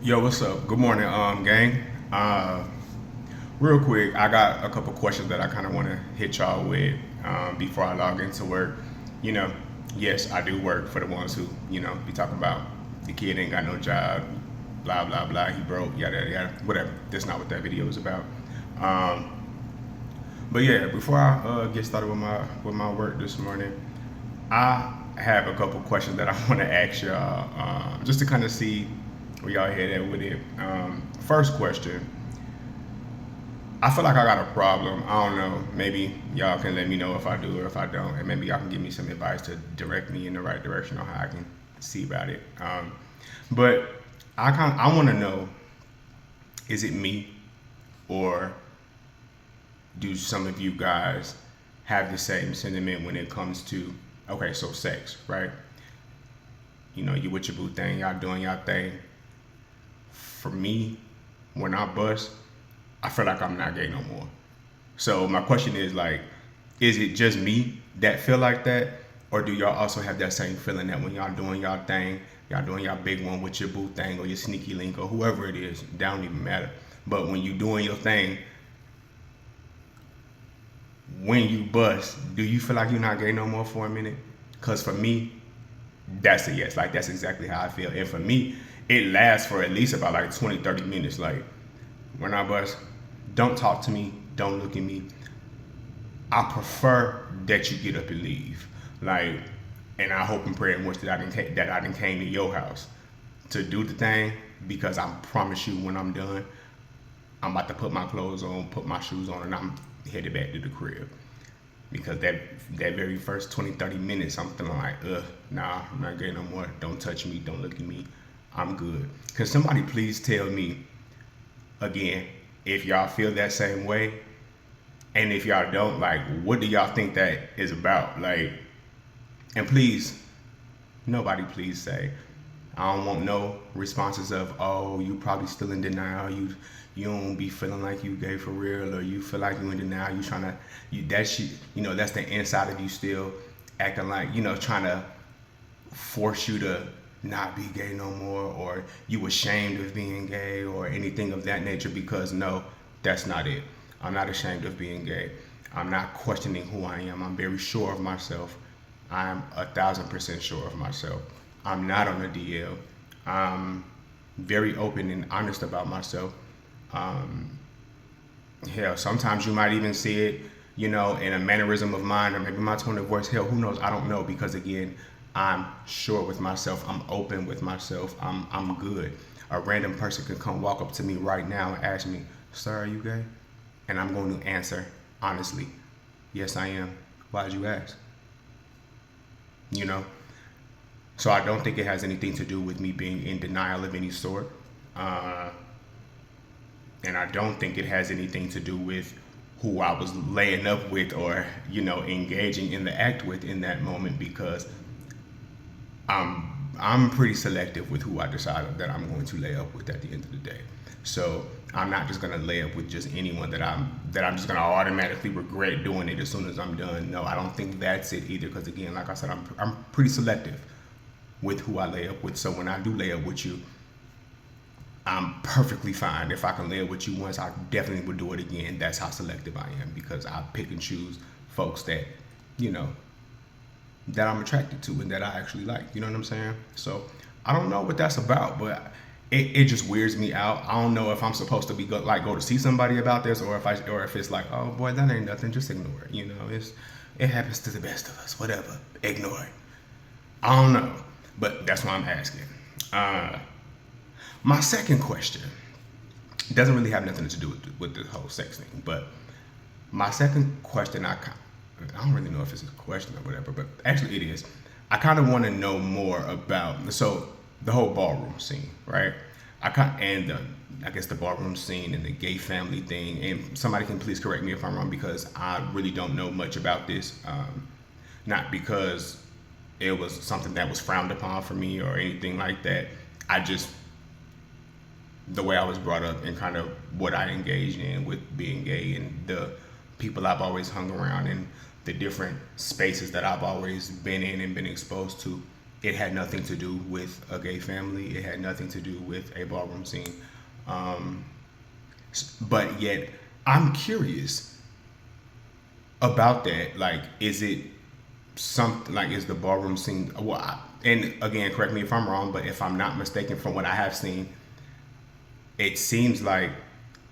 Yo, what's up? Good morning, gang. Uh, Real quick, I got a couple questions that I kind of want to hit y'all with before I log into work. You know, yes, I do work for the ones who, be talking about the kid ain't got no job, blah blah blah. He broke, yada yada yada. Whatever. That's not what that video is about. Um, but yeah, before I get started with my work this morning, I have a couple questions that I want to ask y'all, just to kind of see where y'all head at with it. First question: I feel like I got a problem. I don't know. Maybe y'all can let me know if I do or if I don't, and maybe y'all can give me some advice to direct me in the right direction on how I can see about it. But I want to know: is it me, or do some of you guys have the same sentiment when it comes to, okay, so sex, right? You with your boo thing, y'all doing y'all thing. For me, when I bust, I feel like I'm not gay no more. So my question is like, is it just me that feel like that, or do y'all also have that same feeling that when y'all doing y'all thing, y'all doing y'all big one with your boo thing or your sneaky link or whoever it is, that don't even matter. But when you doing your thing, when you bust, do you feel like you're not gay no more for a minute? Cause for me, that's a yes. Like that's exactly how I feel. And for me, it lasts for at least about like 20, 30 minutes. Like when I bust, don't talk to me, don't look at me. I prefer that you get up and leave. Like, and I hope and pray and wish that I didn't came to your house to do the thing, because I promise you when I'm done, I'm about to put my clothes on, put my shoes on, and I'm headed back to the crib. Because that very first 20, 30 minutes, I'm feeling like, nah, I'm not gay no more. Don't touch me, don't look at me. I'm good. Can somebody please tell me again if y'all feel that same way? And if y'all don't, like, what do y'all think that is about? Like, and please, nobody please say, I don't want no responses of, oh, you probably still in denial. You don't be feeling like you gay for real, or you feel like you in denial. You trying to, that shit, that's the inside of you still acting like, trying to force you to not be gay no more, or you ashamed of being gay or anything of that nature. Because no, that's not it. I'm not ashamed of being gay. I'm not questioning who I am. I'm very sure of myself. I'm 1,000% sure of myself. I'm not on the DL. I'm very open and honest about myself. Um, Hell, sometimes you might even see it, in a mannerism of mine, or maybe my tone of voice. Hell, who knows? I don't know, because again, I'm sure with myself. I'm open with myself. I'm good. A random person can come walk up to me right now and ask me, "Sir, are you gay?" And I'm going to answer honestly, "Yes, I am." Why'd you ask? You know. So I don't think it has anything to do with me being in denial of any sort. Uh, and I don't think it has anything to do with who I was laying up with, or engaging in the act with in that moment, because I'm pretty selective with who I decide that I'm going to lay up with at the end of the day. So I'm not just gonna lay up with just anyone that I'm just gonna automatically regret doing it as soon as I'm done. No, I don't think that's it either. Because again, like I said, I'm pretty selective with who I lay up with. So when I do lay up with you, I'm perfectly fine. If I can lay up with you once, I definitely would do it again. That's how selective I am, because I pick and choose folks that, you know, that I'm attracted to and that I actually like. You know what I'm saying? So I don't know what that's about, but it just weirds me out. I don't know if I'm supposed to be go to see somebody about this, or if it's like, oh boy, that ain't nothing, just ignore it. It happens to the best of us. Whatever, ignore it. I don't know, but that's why I'm asking. Uh, my second question doesn't really have nothing to do with the whole sex thing, but my second question, I don't really know if it's a question or whatever, but actually it is. I kind of want to know more about, so the whole ballroom scene, right? I guess the ballroom scene and the gay family thing. And somebody can please correct me if I'm wrong, because I really don't know much about this. Not because it was something that was frowned upon for me or anything like that. I just, the way I was brought up and kind of what I engaged in with being gay, and the people I've always hung around, and the different spaces that I've always been in and been exposed to. it had nothing to do with a gay family. It had nothing to do with a ballroom scene. Um, but yet, I'm curious about that. Like, is it something like is the ballroom scene? Well, and again, correct me if I'm wrong, but if I'm not mistaken, from what I have seen, it seems like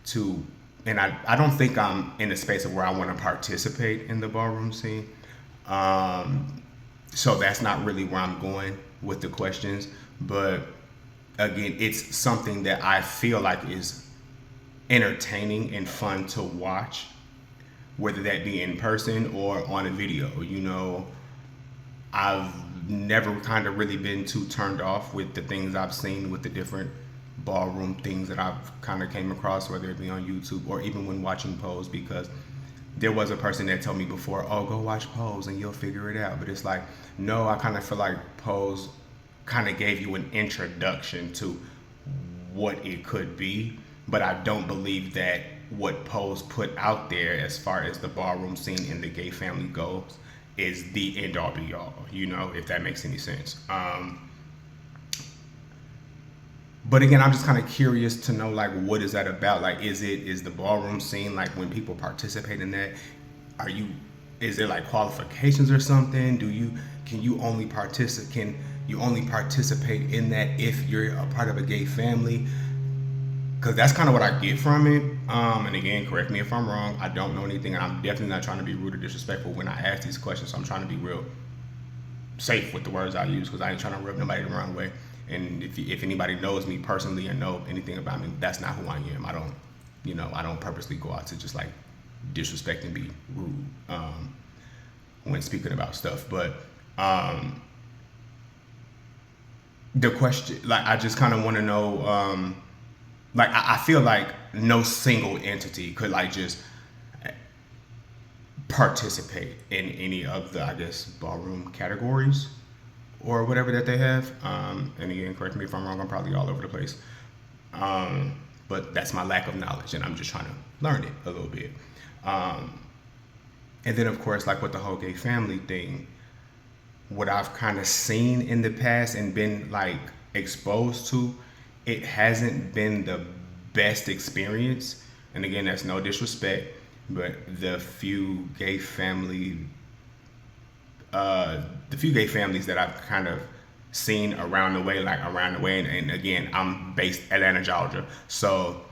to, and I don't think I'm in a space of where I want to participate in the ballroom scene. Um, so that's not really where I'm going with the questions. But again, it's something that I feel like is entertaining and fun to watch, whether that be in person or on a video. I've never kind of really been too turned off with the things I've seen with the different ballroom things that I've kind of came across, whether it be on YouTube or even when watching Pose, because there was a person that told me before, oh, go watch Pose and you'll figure it out. But it's like, no, I kind of feel like Pose kind of gave you an introduction to what it could be. But I don't believe that what Pose put out there as far as the ballroom scene in the gay family goes is the end all be all, if that makes any sense. But again, I'm just kind of curious to know, like, what is that about? Like, is the ballroom scene, like, when people participate in that, is there like qualifications or something? Can you only participate in that if you're a part of a gay family? Because that's kind of what I get from it. And again, correct me if I'm wrong. I don't know anything, and I'm definitely not trying to be rude or disrespectful when I ask these questions. So I'm trying to be real safe with the words I use, because I ain't trying to rub nobody the wrong way. And if anybody knows me personally and know anything about me, that's not who I am. I don't purposely go out to just like disrespect and be rude when speaking about stuff. But the question, like, I just kind of want to know. Like, I feel like no single entity could like just participate in any of the, I guess, ballroom categories or whatever that they have. And again, correct me if I'm wrong, I'm probably all over the place. But that's my lack of knowledge, and I'm just trying to learn it a little bit. And then, of course, like with the whole gay family thing, what I've kind of seen in the past and been like exposed to, it hasn't been the best experience. And again, that's no disrespect, but the few gay families that I've kind of seen around the way, and again, I'm based Atlanta, Georgia, so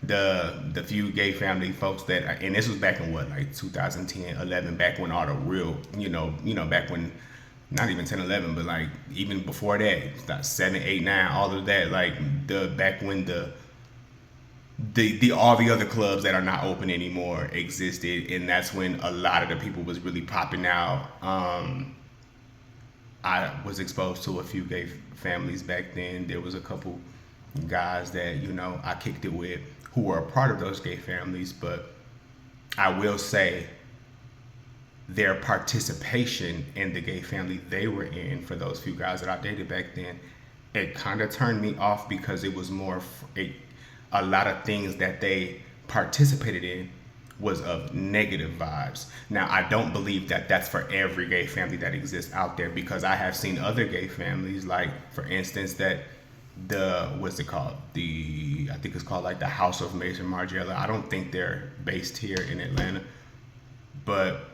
the few gay family folks that, and this was back in what, like 2010, 11, back when all the real, back when, not even 10, 11, but like even before that, like 7, 8, 9, all of that, like back when the all the other clubs that are not open anymore existed, and that's when a lot of the people was really popping out. I was exposed to a few gay families back then. There was a couple guys that I kicked it with who were a part of those gay families, but I will say their participation in the gay family they were in, for those few guys that I dated back then, it kind of turned me off, because it was more a lot of things that they participated in was of negative vibes. Now, I don't believe that that's for every gay family that exists out there, because I have seen other gay families, like for instance that what's it called, I think it's called like the House of Mason Margiela. I don't think they're based here in Atlanta, but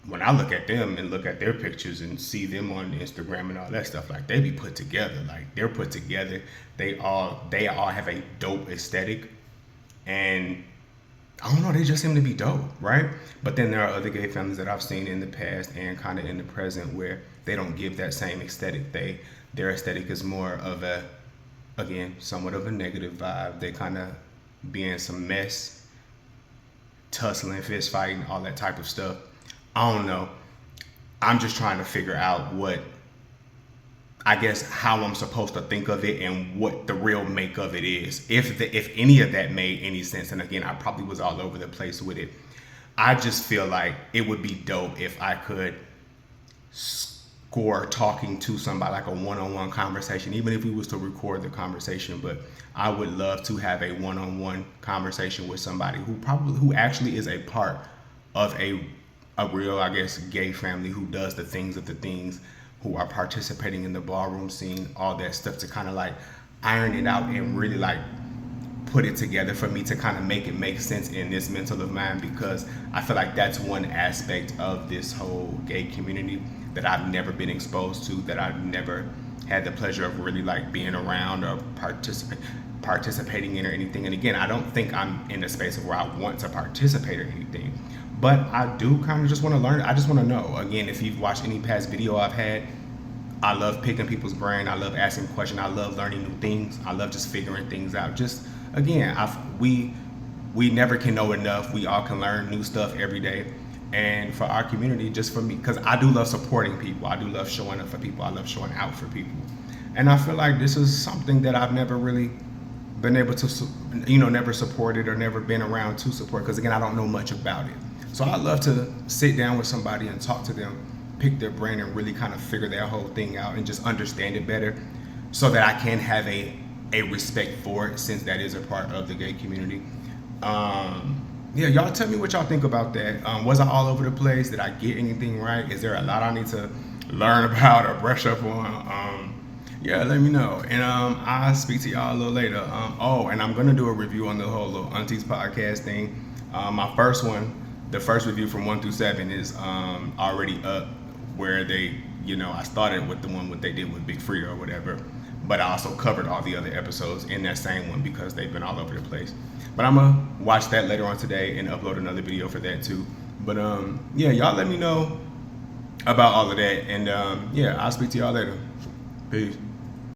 when I look at them and look at their pictures and see them on Instagram and all that stuff, like, they be put together. Like, they're put together. They all have a dope aesthetic, and I don't know, they just seem to be dope, right? But then there are other gay families that I've seen in the past and kind of in the present where they don't give that same aesthetic. Their aesthetic is more of somewhat of a negative vibe. They kind of be in some mess, tussling, fist fighting, all that type of stuff. I don't know. I'm just trying to figure out how I'm supposed to think of it and what the real make of it is. If any of that made any sense, and again, I probably was all over the place with it. I just feel like it would be dope if I could score talking to somebody, like a one-on-one conversation, even if we was to record the conversation. But I would love to have a one-on-one conversation with somebody who actually is a part of a real, I guess, gay family, who does the things who are participating in the ballroom scene, all that stuff, to kind of like iron it out and really like put it together for me to kind of make it make sense in this mental of mine, because I feel like that's one aspect of this whole gay community that I've never been exposed to, that I've never had the pleasure of really like being around or participating in or anything. And again, I don't think I'm in a space of where I want to participate or anything, but I do kind of just want to learn. I just want to know. Again, if you've watched any past video I've had, I love picking people's brain. I love asking questions. I love learning new things. I love just figuring things out. Just again, we never can know enough. We all can learn new stuff every day. And for our community, just for me, because I do love supporting people. I do love showing up for people. I love showing out for people. And I feel like this is something that I've never really been able to, never supported or never been around to support. Because again, I don't know much about it. So I love to sit down with somebody and talk to them, pick their brain, and really kind of figure that whole thing out and just understand it better, so that I can have a respect for it, since that is a part of the gay community. Yeah, y'all tell me what y'all think about that. Was I all over the place? Did I get anything right? Is there a lot I need to learn about or brush up on? Yeah, let me know. And I'll speak to y'all a little later. And I'm gonna do a review on the whole Little Aunties podcast thing. My first one, the first review from 1 through 7 is already up, where they, I started with the one what they did with Big Free or whatever, but I also covered all the other episodes in that same one because they've been all over the place. But I'm gonna watch that later on today and upload another video for that too. But yeah, y'all let me know about all of that, and yeah, I'll speak to y'all later. Peace.